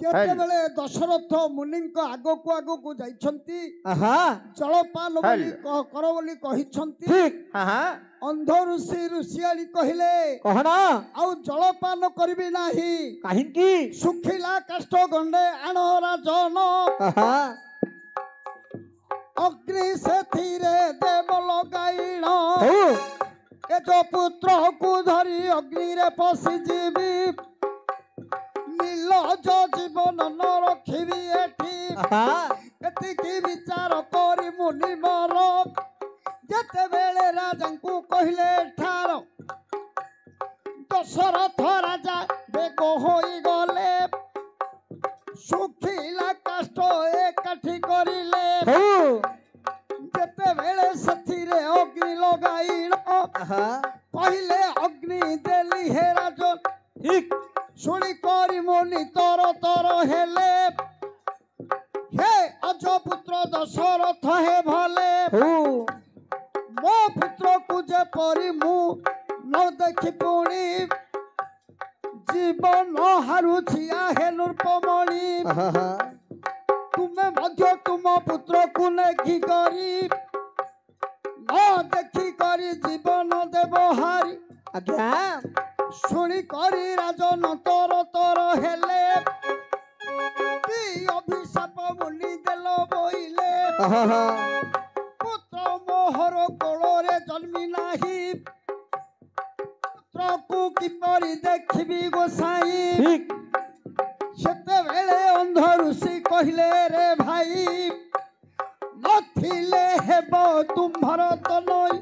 ଯେତେବେଳେ ଦଶରଥ ମୁନିଙ୍କ ଆଗକୁ ଆଗକୁ ଯାଇଛନ୍ତି ଜଳପାନ କର ବୋଲି କହିଛନ୍ତି। ଅନ୍ଧ ଋଷି ଋଷିଆଳି କହିଲେ ଆଉ ଜଳପାନ କରିବି ନାହିଁ। କାହିଁକି? ଶୁଖିଲା କାଷ୍ଠ ଗଣ୍ଡେ ଆଣ ରାଜନ ଅଗ୍ନି ସେଥିରେ ଦେବ ଲଗାଇଣ ଏ ଯୋ ପୁତ୍ରକୁ ଧରି ଅଗ୍ନିରେ ପଶିଯିବି ନିଲଜ ଜୀବନ ନ ରଖିବି ଏଠି। ଏତିକି ବିଚାର କରି ମୁନି ମୋର ଯେତେବେଳେ ରାଜାଙ୍କୁ କହିଲେ ଠାର ଦଶରଥ ରାଜା ବେଗ ହୋଇଗଲେ ଶୁଖିଲା କାଷ୍ଠ ଏକାଠି କରିଲେ ଯେତେବେଳେ ସେଥିରେ ଅଗ୍ନି ଲଗାଇଣ କହିଲେ ଅଗ୍ନି ଦେଲି ହେ ରାଜ ଶୁଣି କରି ମୁନି ତର ତର ହେଲେ ହେ ଅଜପୁତ୍ର ଦଶରଥ ହେ ଭଲେ ମୋ ପୁତ୍ରକୁ ଯେପରି ମୁଁ ନ ଦେଖି ପୁଣି ଜୀବନ ହାରୁଛି ହେ ନୃପମଣି ତୁମେ ମଧ୍ୟ ତୁମ ପୁତ୍ରକୁ ନେଖି କରି ନ ଦେଖି କରି ଜୀବନ ଦେବ ହାରି। ଆଜ୍ଞା ଶୁଣି କରି ରାଜନ ତର ତର ହେଲେ କି ଅଭିଶାପ ମୁନି ଦେଲ ବୋଇଲେ ପୁତ୍ର ମୋହର କୋଳରେ ଜନ୍ମି ନାହିଁ ପୁତ୍ରକୁ କିପରି ଦେଖିବି ଗୋସାଇଁ। ସେତେବେଳେ ଅନ୍ଧ ଋଷି କହିଲେ ରେ ଭାଇ ନଥିଲେ ହେବ ତୁମ୍ଭର ତ ନଇ।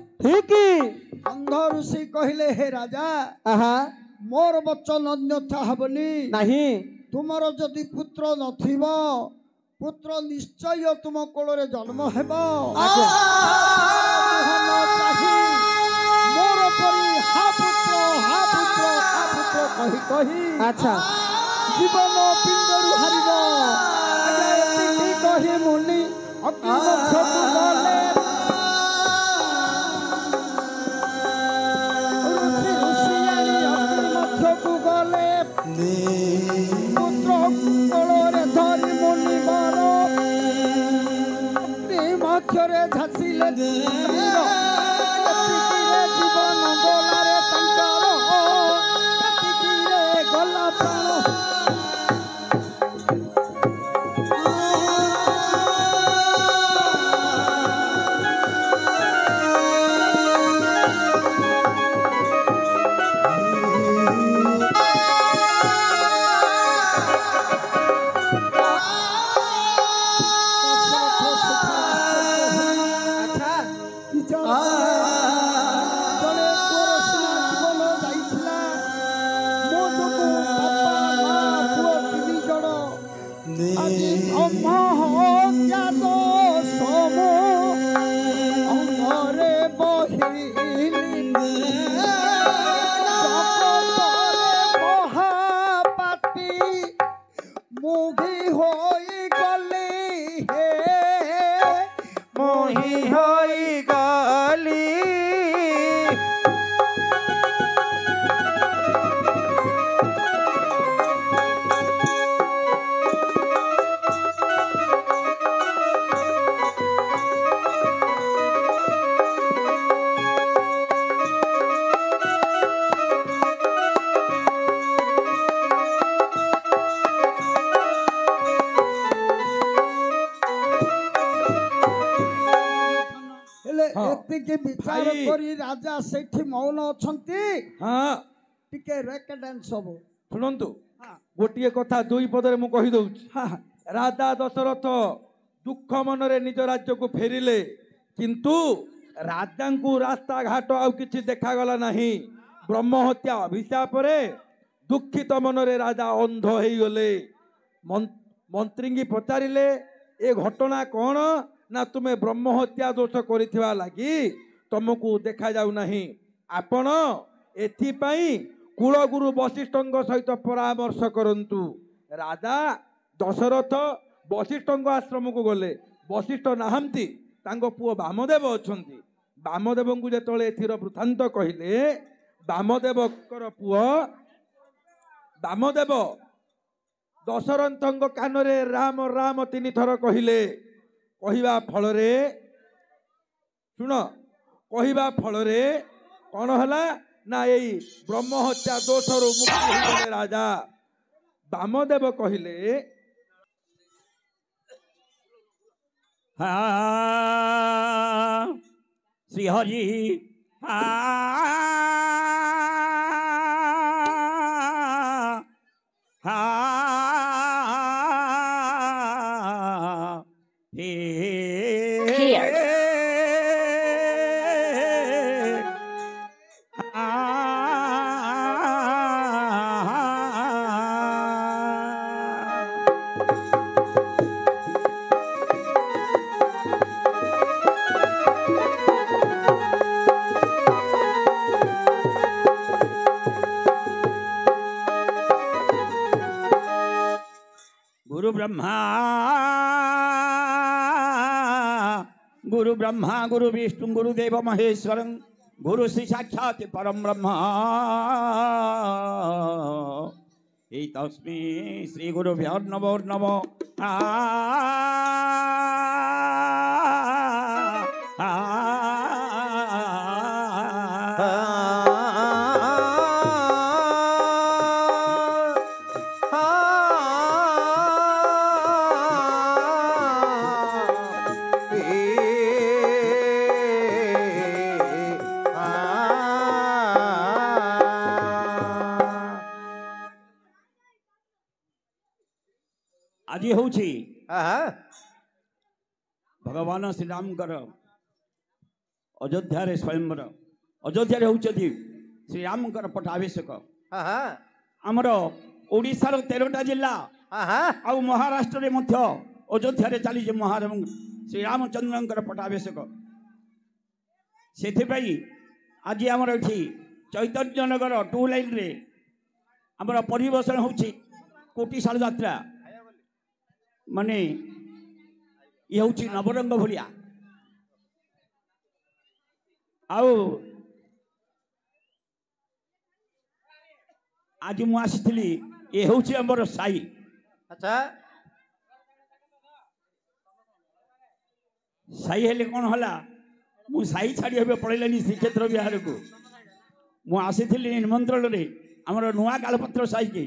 ଅନ୍ଧ ଋଷି କହିଲେ ହେ ରାଜା ମୋର ବଚନ ଅନ୍ୟଥା ହେବନି ନାହିଁ। ତୁମର ଯଦି ପୁତ୍ର ନଥିବ ପୁତ୍ର ନିଶ୍ଚୟ ତୁମ କୋଳରେ ଜନ୍ମ ହେବ। ମୋର ପରି ହା ପୁତ୍ର ହା ପୁତ୍ର ହା ପୁତ୍ର କହି କହି ଆଚ୍ଛା ଜୀବନ ପିଣ୍ଡରୁ ହାରିବ। ଏତିକି କହି ମୁନି ଅଗ୍ନି ମଧ୍ୟକୁ ଗଲେ ପୁତ୍ର କୋଳରେ ଧରି ମୁନି ବର ମଧ୍ୟରେ ଝାସିଲେ ଜୀବନ ଗଲାରେ ତାଙ୍କର ଗଲା ପ୍ରାଣ। ଏତିକି ବିଚାର କରି ରାଜା ସେଇଠି ମୌନ ଅଛନ୍ତି। ଟିକେ ରେକଡେନ୍ସ ହବ ଶୁଣନ୍ତୁ। ଗୋଟିଏ କଥା ଦୁଇ ପଦରେ ମୁଁ କହି ଦଉଛି। ରାଜା ଦଶରଥ ଦୁଃଖ ମନରେ ନିଜ ରାଜ୍ୟକୁ ଫେରିଲେ କିନ୍ତୁ ରାଜାଙ୍କୁ ରାସ୍ତା ଘାଟ ଆଉ କିଛି ଦେଖାଗଲା ନାହିଁ। ବ୍ରହ୍ମହତ୍ୟା ଅଭିଶାପରେ ଦୁଃଖିତ ମନରେ ରାଜା ଅନ୍ଧ ହେଇଗଲେ। ମନ୍ତ୍ରୀଙ୍କୁ ପଚାରିଲେ ଏ ଘଟଣା କ'ଣ ନା ତୁମେ ବ୍ରହ୍ମହତ୍ୟା ଦୋଷ କରିଥିବା ଲାଗି ତମକୁ ଦେଖାଯାଉ ନାହିଁ। ଆପଣ ଏଥିପାଇଁ କୁଳଗୁରୁ ବଶିଷ୍ଠଙ୍କ ସହିତ ପରାମର୍ଶ କରନ୍ତୁ। ରାଜା ଦଶରଥ ବଶିଷ୍ଠଙ୍କ ଆଶ୍ରମକୁ ଗଲେ। ବଶିଷ୍ଠ ନାହାନ୍ତି, ତାଙ୍କ ପୁଅ ବାମଦେବ ଅଛନ୍ତି। ବାମଦେବଙ୍କୁ ଯେତେବେଳେ ଏଥିର ବୃତ୍ତାନ୍ତ କହିଲେ ବାମଦେବଙ୍କର ପୁଅ ବାମଦେବ ଦଶରଥଙ୍କ କାନରେ ରାମ ରାମ 3 ଥର କହିଲେ। କହିବା ଫଳରେ ଶୁଣ, କହିବା ଫଳରେ କଣ ହେଲା ନା ଏଇ ବ୍ରହ୍ମ ହତ୍ୟା ଦୋଷରୁ ମୁକ୍ତି ହୋଇଗଲେ ରାଜା। ବାମଦେବ କହିଲେ ଶ୍ରୀହରି गुरु ब्रह्मा गुरु विष्णु गुरुदेव महेश्वर गुरु श्री साक्षात परम ब्रह्म तस्मै श्री गुरुभ्यो नमो नमः। आज हूँ भगवान श्रीराम अयोध्या स्वयंवर अयोध्या होती श्रीराम पट्टाभिषेक आमर ओडिशार 13टा जिला आउ महाराष्ट्र रे मध्य अयोध्या चली श्रीरामचंद्र पट्टाभिषेक से आज आमर ये चैतन्यनगर 2 लाइन रे आमर परिवेशन होची कोटिशाल यात्रा माने ये हूँ नवरंग भलिया आउ आज मु आसी ये हूँ आमर साई। अच्छा साई हेले कौन हला मु साई छाड़ी हे पड़ेलानी श्रीक्षेत्र बिहार को मु आसी निमंत्रण रे आमर नुआ कालपत्र साई के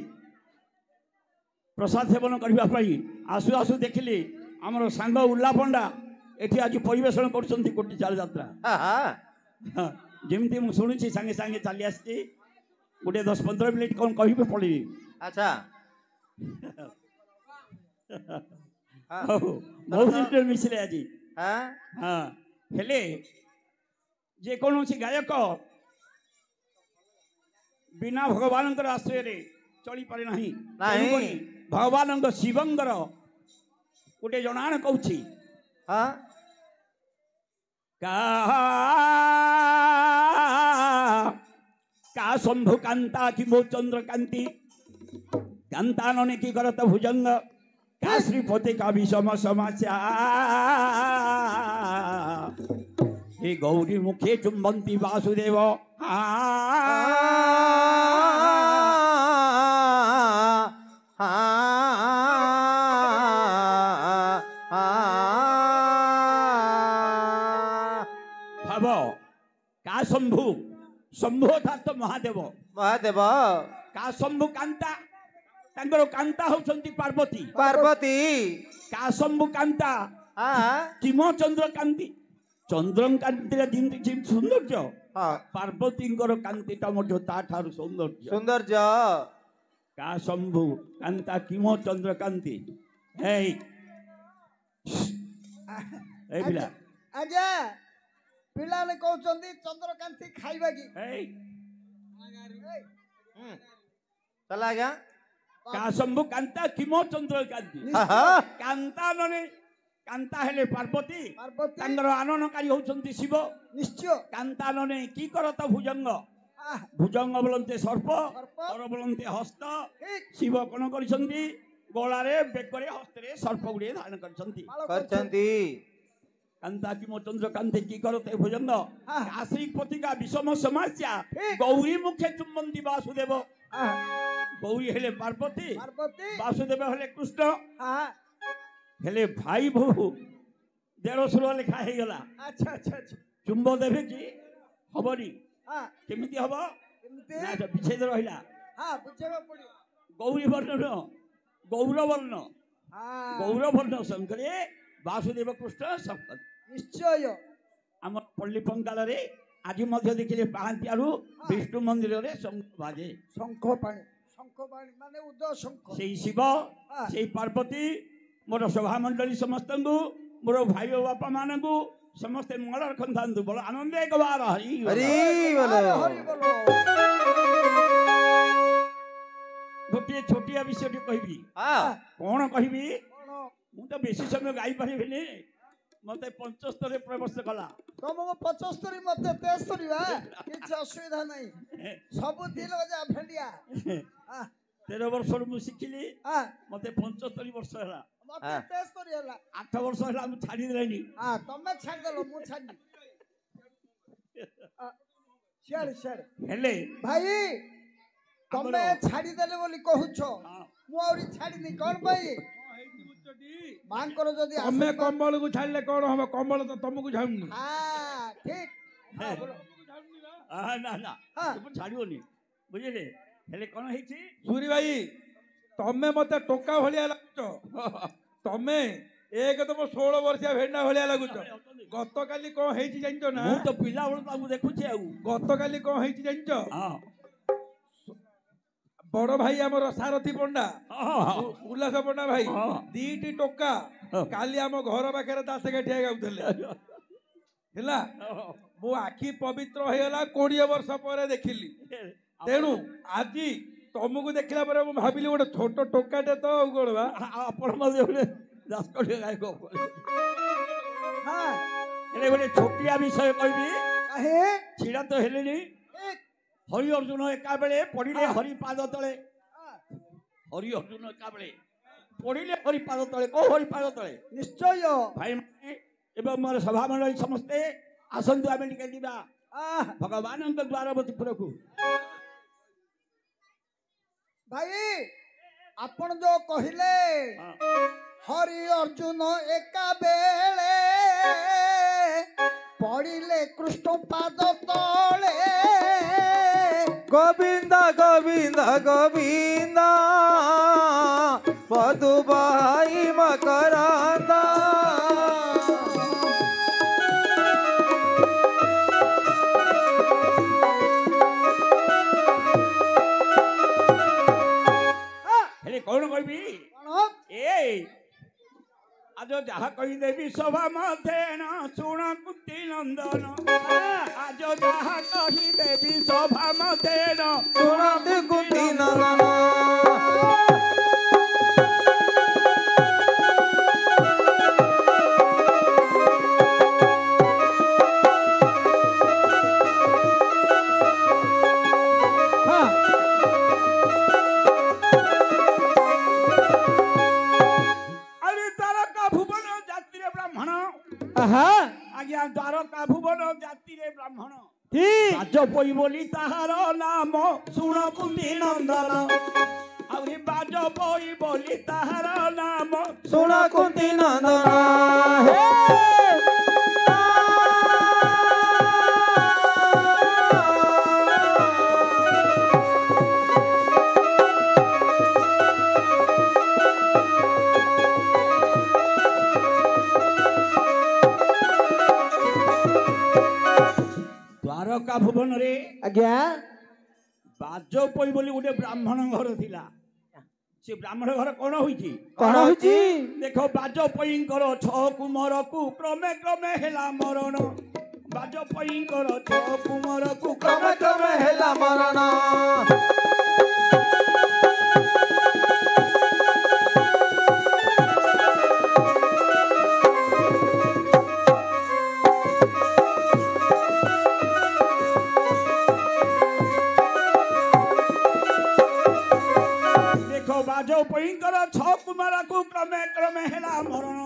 प्रसाद सेवन करने आसु आसु देखिली आमर सांग उल्ला पंडा एठी आज परिवेशन कर कोटिचाल यात्रा जमी मुझे सांगे सांगे चली आसी गोटे 10-15 मिनिट कौन कह पड़ी। अच्छा बहुत मिसिले आज हाँ हेले जे कौन गायक बिना भगवान आश्रय चली पारे नहीं भगवान शिवंगर गोटे जनाण कहूँ का शंभु कांता कि मो चंद्रकांति कांता नने की करत भुजंग का श्रीपति का विषम समस्या हे गौरी मुखे चुंबंती वासुदेव का शंभु शंभु अर्थात तो महादेव महादेव का शंभु कांता तांकर कांता होचंती पार्वती पार्वती का शंभु कांता किम चंद्रकांति चंद्रकांति जी सौंदर्य पार्वती कांति ठार सौंदर्य सौंदर्य का शंभु कांता किम चंद्रकांति पिला आजा पिला ने कहउचंदी चंद्रकांति खाइबा की चला गया का शंभु कांता किमो चंद्रकांति कांता नने कांता हेले पार्वती तांगर आननकारी होचंती शिव निश्चय कांता नने की करत भुजंग भुजंग बोलते सर्प और बोलते हस्त शिव कोन करिसंती गलारे बेकरे हस्तरे सर्प गुडे धारण करछंती कांता की मो चंद्रकांति की करते भुजंग आश्रिक पति का विषम समस्या गौरी मुखे चुम्बंती वासुदेव गौरी हेले पार्वती पार्वती वासुदेव हेले कृष्ण हाँ हेले भाई बहु 150 लेखा हो गला अच्छा अच्छा अच्छा चुंब देवे कि हबनी हाँ केमिति हब केमती ना तो विच्छेद रहिला हाँ बुझेबा पड़ियो गौरी वर्ण गौरवर्ण हाँ गौरवर्ण शंकरे वासुदेव कृष्ण संपद निश्चय आम पल्ली पंकाल आज मध्य देखिले पाहांतियारू विष्णु मंदिर रे शंख बाजे शंख पाणी माने उदय शंख से शिव से पार्वती मोर सभा मंडली समस्त मोर भाई बापा मान समस्ते मंगल रखता बड़ आनंद एक बार हरि हरि बोलो हरि बोलो गोटे छोटिया विषय कहबी हाँ कौन कहबी कौन मु तो बेसी समय गाई पारिबिनी मते 75 प्रवेश कला तुमको 75 मते 73 बा किछ असुविधा नहीं सब दिन बजा फेंडिया 13 वर्ष मु शिखिली हां मते 75 वर्ष हला मते 73 हला 8 वर्ष हला मु छाडी देलेनी हां तमे छाड़ देलो मु छाड़ी शेर हेले भाई तमे छाड़ी देले बोली कहूछो मु औरी छाड़ी नहीं कोन भाई मान करो जदी तमे कंबल को छाड़ले कोन हम कंबल तो तुमको छाड़नी हां ठीक हां बोलो ना ना तू छाड़ियोनी बुझिले हेले कोन हेछि सूरी भाई तमे मते टोका भलिया लागुचो तमे एक तो 16 वर्षिया भेंडा भलिया लागुचो गत काली कोन हेछि जानचो ना मु तो पिला बळ ताबु देखुछि आउ गत काली कोन हेछि जानचो हां बड़ भाई आमर सारथी पंडा उल्लास पंडा भाई हाँ। दीटी टोका काली आम घर पाखे दास गाठिया गाउथले ହେଲା मो आखि पवित्र होगला 20 वर्ष पर देखिली तेणु आज तुमको देखला पर मु भाबिली गोटे छोट टोकाटे तो गोड़वा आपण मध्ये दास कोठी गाय को हां हेले गोटे छोटिया विषय कहबी काहे छिड़ा तो हेलेनी हरि अर्जुन एका बेले पड़िले हरि पाद तले हरि अर्जुन एका बेले पड़िले हरि पाद तले को हरि पाद तले निश्चय भाई माने एवं मोर सभा मंडली समस्ते आसंतु आमे निके दिबा भगवान द्वारवती पुरखु भाई आपण जो कहिले हरि अर्जुन एका बेले पड़िले कृष्ण पाद तले गोविंद गोविंद गोविंद मधुबाई मकरंदा हेले कौन कहबी ए आज जहा कही देवी सभा मध्य न सुण कुंती नंदन आज जहा कही देवी सभा मध्य न सुनते कुंती नंदन आज्ञा द्वारका भुवन जाति रे ब्राह्मण बाजपई बोली ताहार नाम सुण कुंती नंदन आउरी बाजपई बोली ताहार नाम सुन कुंती नंदन द्वारका भुवन रे आज्ञा बाजपई बोली गोटे ब्राह्मण घर थिला से ब्राह्मण घर कौन होईची कौन होईची देखो बाजपईंकर छ कुमार को क्रमे क्रमे हेला मरण बाजपईंकर छ कुमार को क्रमे क्रमे हेला मरण बाजपईंकर छ कुमार को क्रमे क्रमे हेला मरण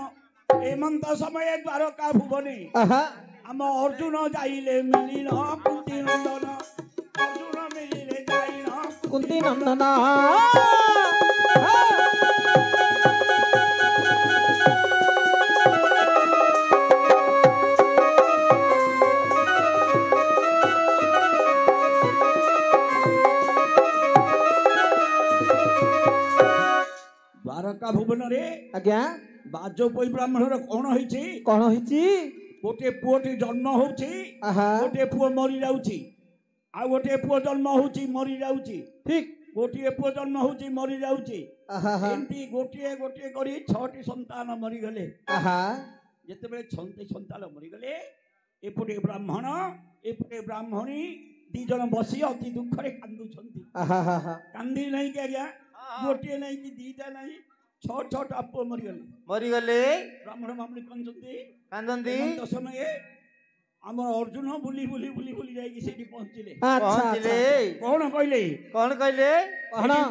एमंत समय द्वारका भुवने आम अर्जुन जाइले मिलिन कुंती नंदन अर्जुन मिलिले जाइल कुंती नंदना द्वारका भुवन रे आज्ञा बाजपई ब्राह्मणर कौन होइछि कौन होइछि गोटे पुओटी जन्म होउछि गोटे पुओ मरि जाउछि आ गोटे पुओ जन्म होउछि मरि जाउछि ठीक गोटे पुओ जन्म होउछि मरि जाउछि एंती गोटे गोटे करी 6टी संतान मरि गले जेतेबेले 6टी संतान मरि गले एपटे ब्राह्मण एपटे ब्राह्मणी दी जन बसी अति दुख रे कांदु छंती कांदी नहीं के गया गोटे नहीं कि दीटा नहीं 6-6टा पुओ मरि गले ब्राह्मण मामली कंजंती कांदंती तो समय हमर अर्जुन बुली बुली बुली बुली जाई कि सेठी पहुंचले कौन कहले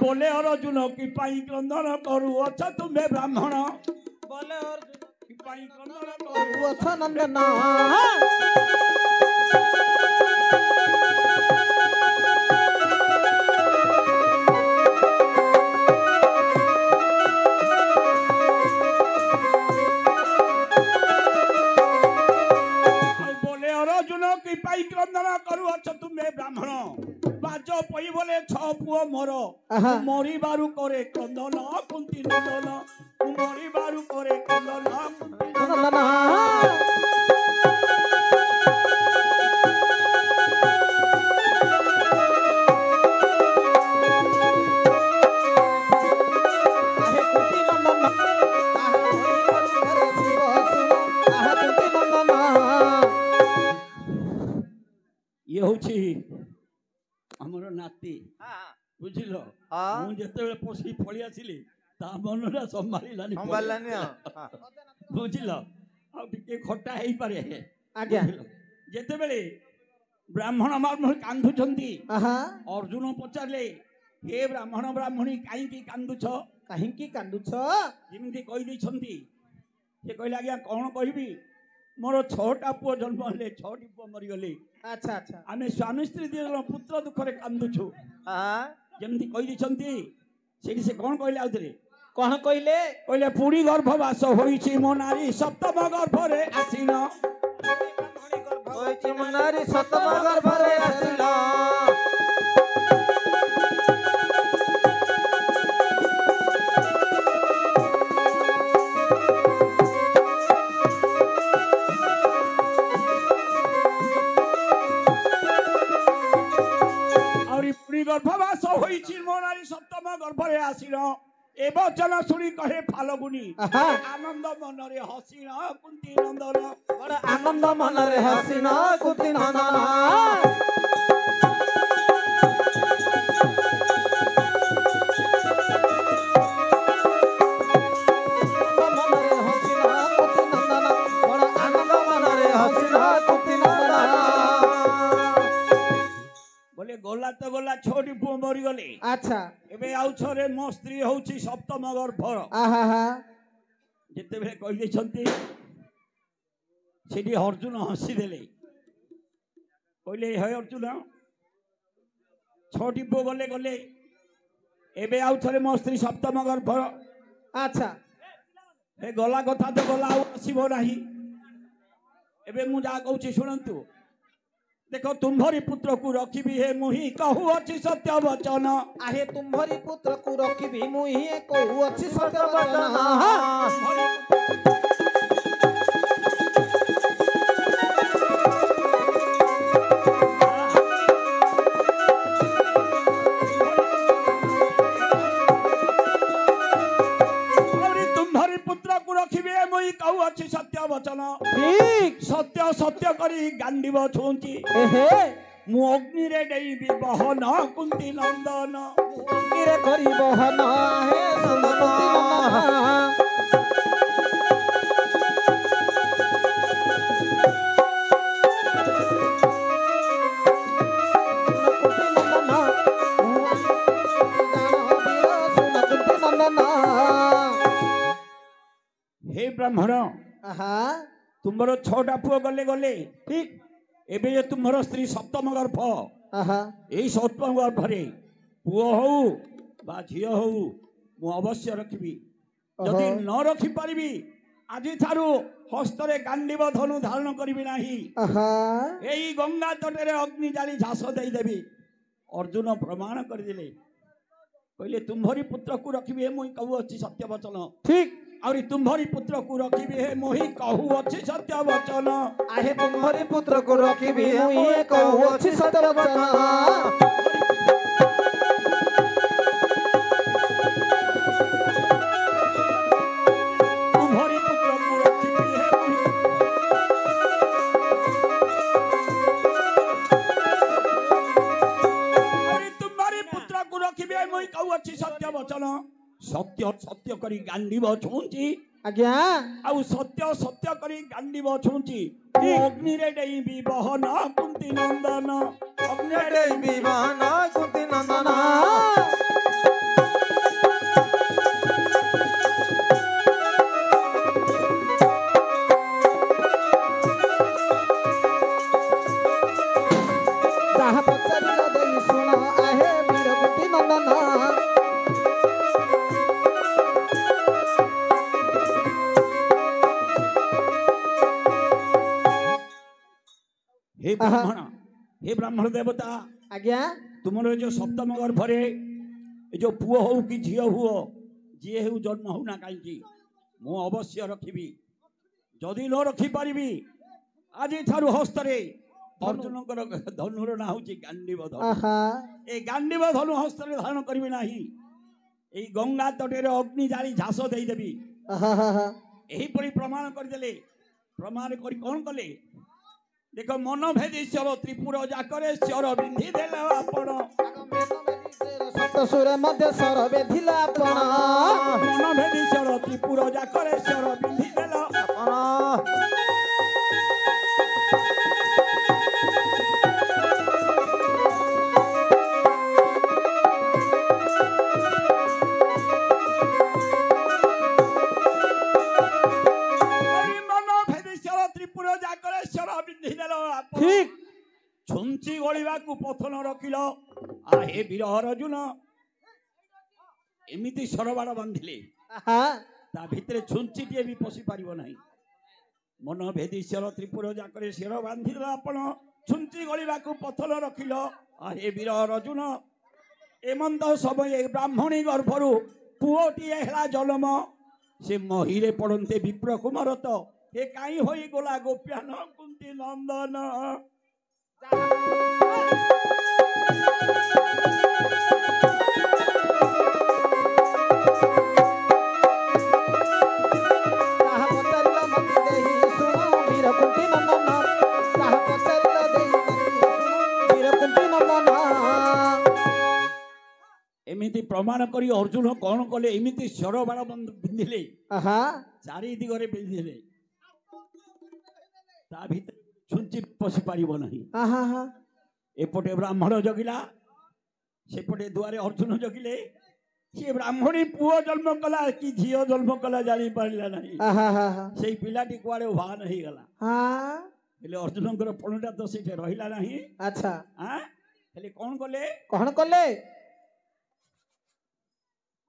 बोले अर्जुन कि पाई क्रंदन करू अच्छा तुम्हे ब्राह्मण बोले अर्जुन कि पाई क्रंदन करू अच्छा नंदना पाई क्रंदन करू अच्छा तुम्हे ब्राह्मण बाज पई बोले 6 पुओ मोर मरी बारु करे क्रंदन कुंती नंदन मरी बारु करे क्रंदन कुंती नंदन ये होछि हमर नाती बुझिलो मु जेतेबेले पोसी फळी आसिली ता मनरा संभालिलानी बुझिलो आ टिके खट्टा हेई पारे आज्ञा जेतेबेले ब्राह्मण ब्राह्मण कांदु छंती अर्जुन पचारले हे ब्राह्मण ब्राह्मणी काई की कांदु छ जेमिति कहि दै छंती से कहले आज्ञा कोन कहबी मोर 6टा पुओ जन्म हेले 6टी पुओ मरि गले अच्छा अच्छा आमे स्वामी स्त्री दी जन पुत्र दुख रे कांदु छु जेमति कहि दै छंती सेठी से कोन कहले आउतरे कोन कहले पुरी गर्भवास होईछि मो नारी सप्तम गर्भ रे आसीन होईछि मो नारी सप्तम गर्भ रे आसीन गर्भवास होईछि मो नारी सप्तम गर्भ रे आसीन ए वचन सुनी कहे फाल्गुनी आनंद मन रे हसीन कुंती नंदन बड़ आनंद मन रे हसीन कुंती नंदन गला तो गला 6टी पुओ मरि गले अच्छा एबे आउ छरे मो स्त्री होउछि सप्तम गर्भ जेते बेले कहि दै छंती सेठी अर्जुन हसी देले कहले हे अर्जुन 6टी पुओ गले गले एबे आउ छरे मो स्त्री सप्तम गर्भ अच्छा हे गला कथा तो गला आउ आसीबो नाही एबे मु जा कहूछि सुनंतु देखो तुम्हारी पुत्र को रखी हे मुही कहू अच्छी सत्य वचन आहे तुम्हारी पुत्र को रखी मुही कहू अच्छी सत्य वचन तुम्हारी पुत्र को रखी मुही कहू अच्छी सत्य वचन ठीक सत्य सत्य करी गांडीब छुंची मु अग्नि रे देवी बहन कुंती नंदन अग्नि रे करी बहन हे नंदन हे ब्राह्मण तुम्हारा 6टा पुओ गले गले ठीक एबे ये तुम्हारा स्त्री सप्तम गर्भ यही सप्तम गर्भ रे पुओ हऊ बा झियो हऊ मु अवश्य रखिबी जदि न रखी पारिबी आजि थारु हस्तरे गांडीव धनु धारण करिबी नाही एई गंगा तटरे अग्नि जाली झास देई देबी अर्जुन प्रमाण कर दिले कहले तुम्हारी पुत्र को रखिबी हे मुई कहू अछि सत्य वचन ठीक आउरी तुम्हारी पुत्र को रखिबी हे मोहि कहू अछि सत्य वचन आहे तुम्हारी पुत्र को रखिबी मुई कहू अछि सत्य वचन तुम्हारी पुत्र को रखिबी हे मोहि आउरी तुम्हारी पुत्र को रखिबी हे मोहि कहू अछि सत्य वचन सत्य सत्य करी गांडीव छुंची आज्ञा आउ सत्य सत्य करी गांडीव छुंची अग्नि रे देई विवाहन कुंती नंदन अग्नि रे जय विवान कुंती नंदन ताहा पचारि देई सुन आहे वीर कुंती नंदन हे ब्राह्मण देवता आज्ञा तुमर जो सप्तम गर्भरे जो पुओ हो कि झील हुओ जी हो जन्म होना कहीं मु अवश्य रखिबी जदि न रखी पारिबी आज ठारू हस्तरे अर्जुनकर धनुर ना होची गांडीव धनु ए गांडीव धनु हस्तरे धारण करिबी नाही ए गंगा तटेरे अग्नि जाली झास देई देबी एही परि प्रमाण कर देले प्रमाण करी कोन कले देखो मन भेदी स्वर त्रिपुर जाकरे स्वर बिंधी देला आपण सप्तसुर मध्य स्वर बेधिला आपण मन भेदी स्वर त्रिपुर जाकरे स्वर बिंधी देला आपण ठीक छुंची गलिबा को पथन रखिल आ हे वीर अर्जुन एमिति सरबाड़ बांधिले ता भितरे छुंची टे भी पसी पारिबो नाही मन भेदी स्वर त्रिपुर जाकरे शेर बांधिल आपण छुंची गलिबा को पथन रखिल आ हे वीर अर्जुन एमंत समय ब्राह्मणी गर्भरु पुओटी हेला जन्म से महीरे पड़ते विप्र कुमार तो हे काई होई गोला गोप्यान कुंती नंदन ताहा पचारिला मति देहि सुन वीर कुंती नंदन ताहा पचारिला देहि मति सुन वीर कुंती नंदन एमिति प्रमाण करी अर्जुन कौन कले एमिति स्वर बाण बिंधिले चारि दिगरे बिंधिले ता भीतर छुंची पसी पारिबो नाही एपटे ब्राह्मण जगिला सेपटे दुआरे अर्जुन जगिले से ब्राह्मणी पुओ जन्म कला कि झियो जन्म कला जानी पारिला नाही सेई पिलाटी कुआडे उभा नहीं गला हेले अर्जुनकर पणटा तो सेठे रहिला नाही अच्छा हेले कौन कले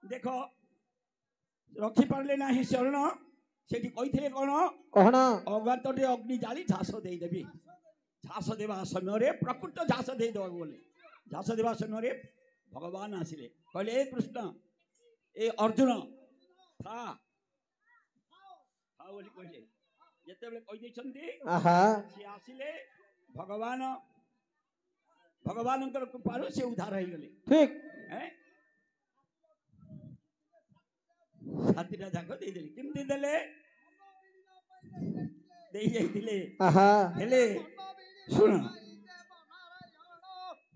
देखो रखी पारले नाही शरण सेठी कहिथिले कोन अगातटे अग्नि जाली झास देई देबी झास देवा समय रे प्रकृत झास देई दो बोले झास देवा समय रे भगवान आसिले कहले ए कृष्ण ए अर्जुन था बोली कहले जेते बेले कहि दैछन्ती से आसिले भगवान भगवानकर कृपारु से उद्धार हो गले ठीक हैं सातीटा जाक देई देले केमती देले देई जाइतिले हेले सुन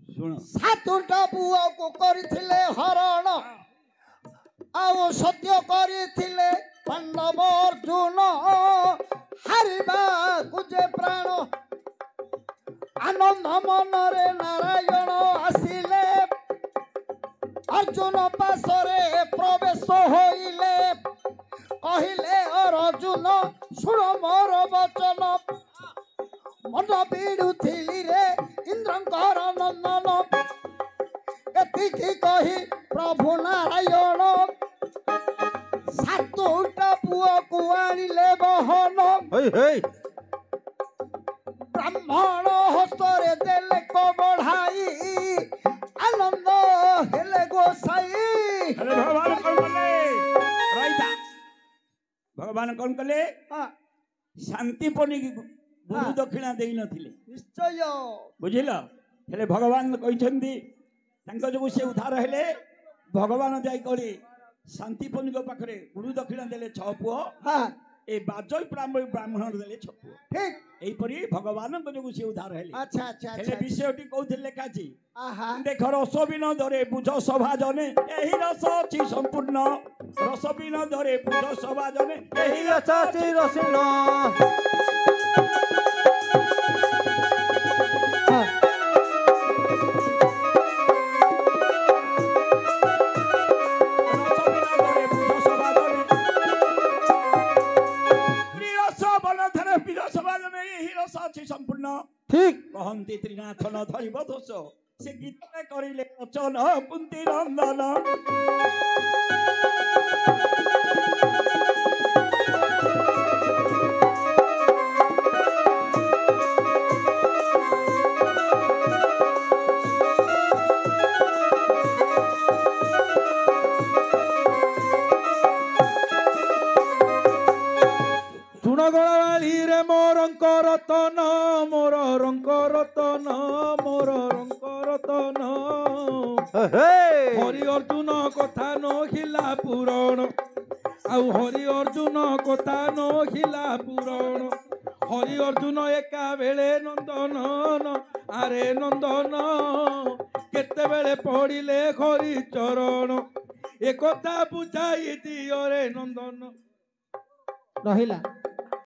सुन सातुटा पुओ को करिथिले हरण आउ सत्य करिथिले पांडव अर्जुन हारिबा कुजे प्राण आनंद मनरे नारायण आसिले अर्जुन पासरे प्रवेश होइले कहिले अर्जुन सुन मोर वचन मन बिड़ुथिली रे इंद्रंकर नंदन एतिकी कहि ଦୁଇଟା ପୁଅକୁ ଆଣିଲେ ବହନ ବ୍ରାହ୍ମଣ ହସ୍ତରେ ଦେଲେ ବଢାଇ ଆନନ୍ଦ ହେଲେ ଗୋସାଇ। ଭଗବାନ କଣ କଲେ? ଶାନ୍ତି ପନିକି ଗୁରୁ ଦକ୍ଷିଣା ଦେଇ ନଥିଲେ। ନିଶ୍ଚୟ ବୁଝିଲ? ହେଲେ ଭଗବାନ କହିଛନ୍ତି ତାଙ୍କ ଯୋଗୁଁ ସେ ଉଦ୍ଧାର ହେଲେ। ଭଗବାନ ଯାଇ କଲେ ଶାନ୍ତି ପନିଙ୍କ ପାଖରେ ଗୁରୁ ଦକ୍ଷିଣା ଦେଲେ 6 ପୁଅ, ଏ ବାଜଇ ବ୍ରାହ୍ମଣ ଦେଲେ 6 ପୁଅ। ଠିକ এইপরি ভগবানଙ୍କ ଯୋଗୁଁ ସେ ଉଦ୍ଧାର ହେଲେ। ଆଚ୍ଛା ଆଚ୍ଛା ହେଲେ ଆଚ୍ଛା ବିଷୟଟି କୋଉଥିରେ ଲେଖା ଅଛି? ଆହା ଦେଖ ରସ ବିନୋଦରେ ବୁଝ ସଭା ଜନେ ଏହି ରସ ଅଛି ସମ୍ପୂର୍ଣ୍ଣ। ରସ ବିନୋଦରେ ବୁଝ ସଭା ଜନେ ଏହି ରସ ଅଛି ରସିନ সম্পূর্ণ। ঠিক কহন্তি ত্রিনাথ ন ধরিব দোষ সে গীতে করিলে রচন কুন্তি নন্দন। রে মোর রতন মোর রঙ্ক রতন মোর রঙ্ক রতন হরি অর্জুন কথা নহিলা পুরাণ আউ হরি অর্জুন কথা নহিলা পুরাণ হরি অর্জুন একা বেলে নন্দন আরে নন্দন কেতেবেলে পড়িলে হরি চরণ এ কথা বুঝাই দিও রে নন্দন। রহিলা